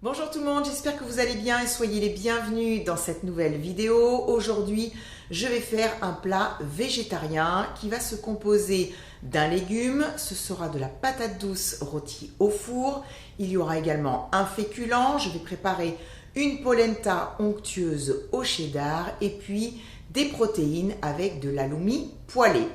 Bonjour tout le monde, j'espère que vous allez bien et soyez les bienvenus dans cette nouvelle vidéo. Aujourd'hui, je vais faire un plat végétarien qui va se composer d'un légume. Ce sera de la patate douce rôtie au four. Il y aura également un féculent. Je vais préparer une polenta onctueuse au cheddar et puis des protéines avec de l'halloumi poêlé.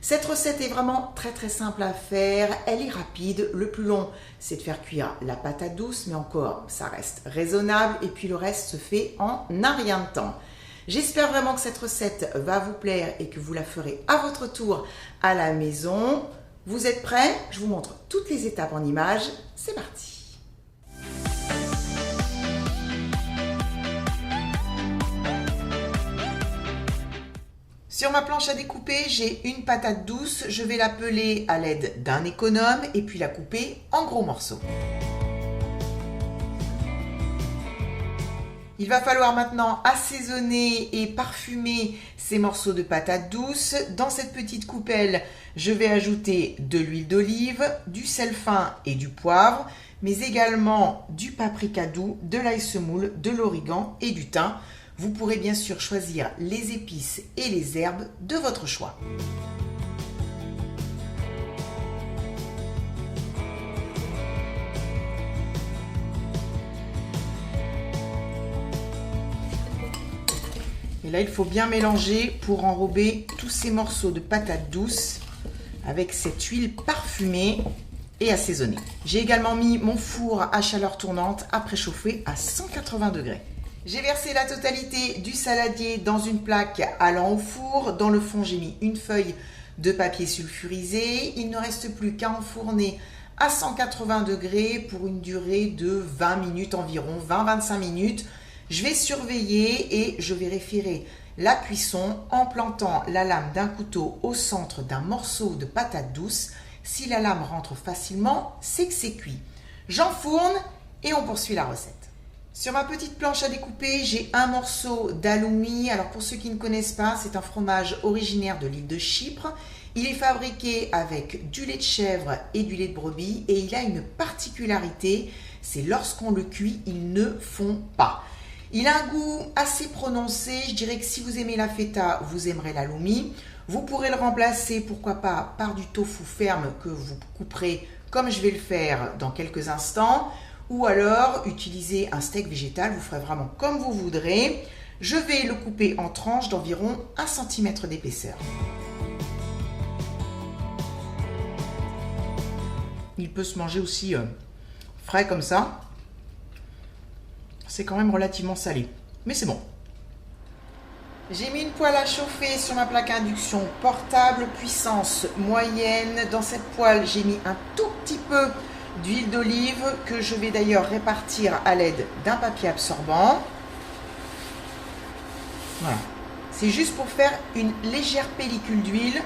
Cette recette est vraiment très simple à faire, elle est rapide, le plus long c'est de faire cuire la patate douce, mais encore ça reste raisonnable et puis le reste se fait en un rien de temps. J'espère vraiment que cette recette va vous plaire et que vous la ferez à votre tour à la maison. Vous êtes prêts? Je vous montre toutes les étapes en images, c'est parti! Sur ma planche à découper, j'ai une patate douce. Je vais la peler à l'aide d'un économe et puis la couper en gros morceaux. Il va falloir maintenant assaisonner et parfumer ces morceaux de patate douce. Dans cette petite coupelle, je vais ajouter de l'huile d'olive, du sel fin et du poivre, mais également du paprika doux, de l'ail semoule, de l'origan et du thym. Vous pourrez bien sûr choisir les épices et les herbes de votre choix. Et là, il faut bien mélanger pour enrober tous ces morceaux de patates douces avec cette huile parfumée et assaisonnée. J'ai également mis mon four à chaleur tournante à préchauffer à 180 degrés. J'ai versé la totalité du saladier dans une plaque allant au four. Dans le fond, j'ai mis une feuille de papier sulfurisé. Il ne reste plus qu'à enfourner à 180 degrés pour une durée de 20 minutes environ, 20-25 minutes. Je vais surveiller et je vérifierai la cuisson en plantant la lame d'un couteau au centre d'un morceau de patate douce. Si la lame rentre facilement, c'est que c'est cuit. J'enfourne et on poursuit la recette. Sur ma petite planche à découper, j'ai un morceau d'halloumi. Alors pour ceux qui ne connaissent pas, c'est un fromage originaire de l'île de Chypre. Il est fabriqué avec du lait de chèvre et du lait de brebis et il a une particularité, c'est lorsqu'on le cuit, il ne fond pas. Il a un goût assez prononcé, je dirais que si vous aimez la feta, vous aimerez l'halloumi. Vous pourrez le remplacer, pourquoi pas, par du tofu ferme que vous couperez comme je vais le faire dans quelques instants. Ou alors, utiliser un steak végétal, vous ferez vraiment comme vous voudrez. Je vais le couper en tranches d'environ 1 cm d'épaisseur. Il peut se manger aussi frais comme ça. C'est quand même relativement salé, mais c'est bon. J'ai mis une poêle à chauffer sur ma plaque à induction portable, puissance moyenne. Dans cette poêle, j'ai mis un tout petit peu d'huile d'olive que je vais d'ailleurs répartir à l'aide d'un papier absorbant. Voilà. C'est juste pour faire une légère pellicule d'huile.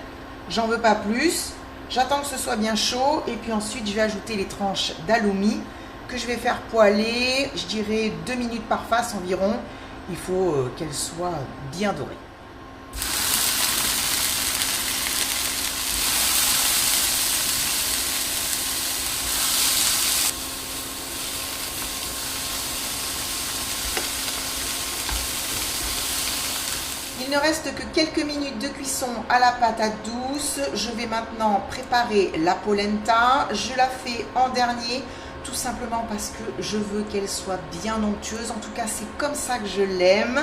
J'en veux pas plus. J'attends que ce soit bien chaud et puis ensuite je vais ajouter les tranches d'halloumi que je vais faire poêler, je dirais 2 minutes par face environ. Il faut qu'elles soient bien dorées. Il ne reste que quelques minutes de cuisson à la patate douce. Je vais maintenant préparer la polenta. Je la fais en dernier, tout simplement parce que je veux qu'elle soit bien onctueuse. En tout cas, c'est comme ça que je l'aime.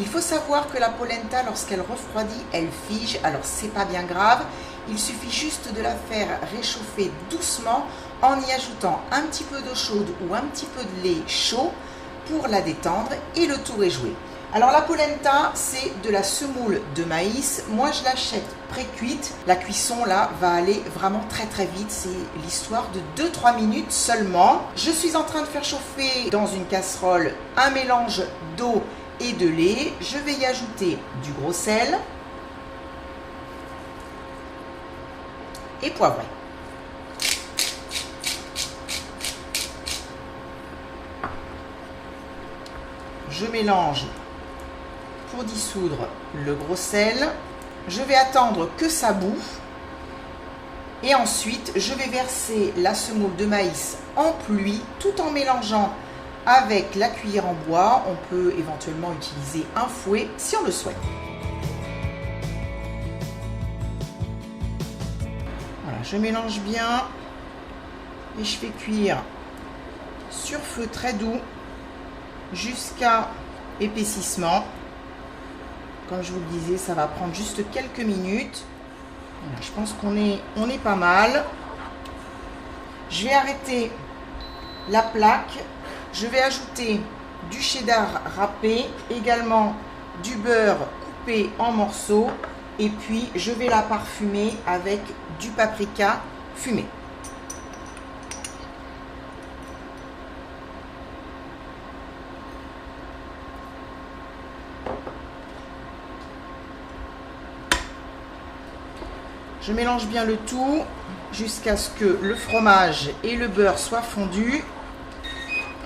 Il faut savoir que la polenta, lorsqu'elle refroidit, elle fige. Alors, c'est pas bien grave. Il suffit juste de la faire réchauffer doucement en y ajoutant un petit peu d'eau chaude ou un petit peu de lait chaud pour la détendre et le tour est joué. Alors la polenta, c'est de la semoule de maïs. Moi, je l'achète pré-cuite. La cuisson, là, va aller vraiment très vite. C'est l'histoire de 2-3 minutes seulement. Je suis en train de faire chauffer dans une casserole un mélange d'eau et de lait. Je vais y ajouter du gros sel et poivré. Je mélange pour dissoudre le gros sel. Je vais attendre que ça bouffe et ensuite je vais verser la semoule de maïs en pluie tout en mélangeant Avec la cuillère en bois, on peut éventuellement utiliser un fouet si on le souhaite. Voilà, je mélange bien et je fais cuire sur feu très doux jusqu'à épaississement. Comme je vous le disais, ça va prendre juste quelques minutes. Voilà, je pense qu'on est pas mal. Je vais arrêter la plaque. Je vais ajouter du cheddar râpé, également du beurre coupé en morceaux. Et puis, je vais la parfumer avec du paprika fumé. Je mélange bien le tout jusqu'à ce que le fromage et le beurre soient fondus.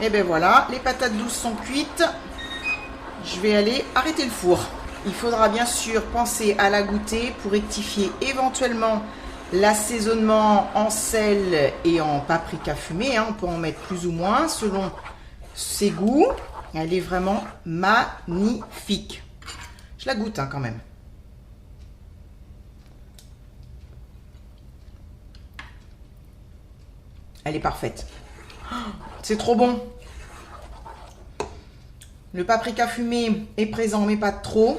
Et bien voilà, les patates douces sont cuites. Je vais aller arrêter le four. Il faudra bien sûr penser à la goûter pour rectifier éventuellement l'assaisonnement en sel et en paprika fumé. On peut en mettre plus ou moins selon ses goûts. Elle est vraiment magnifique. Je la goûte quand même. Elle est parfaite. C'est trop bon. Le paprika fumé est présent, mais pas trop.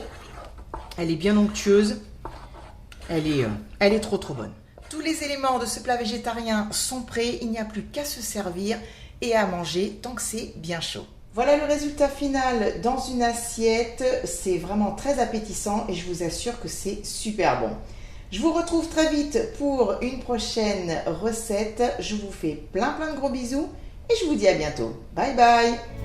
Elle est bien onctueuse. Elle est trop bonne. Tous les éléments de ce plat végétarien sont prêts. Il n'y a plus qu'à se servir et à manger tant que c'est bien chaud. Voilà le résultat final dans une assiette. C'est vraiment très appétissant et je vous assure que c'est super bon. Je vous retrouve très vite pour une prochaine recette. Je vous fais plein de gros bisous et je vous dis à bientôt. Bye bye!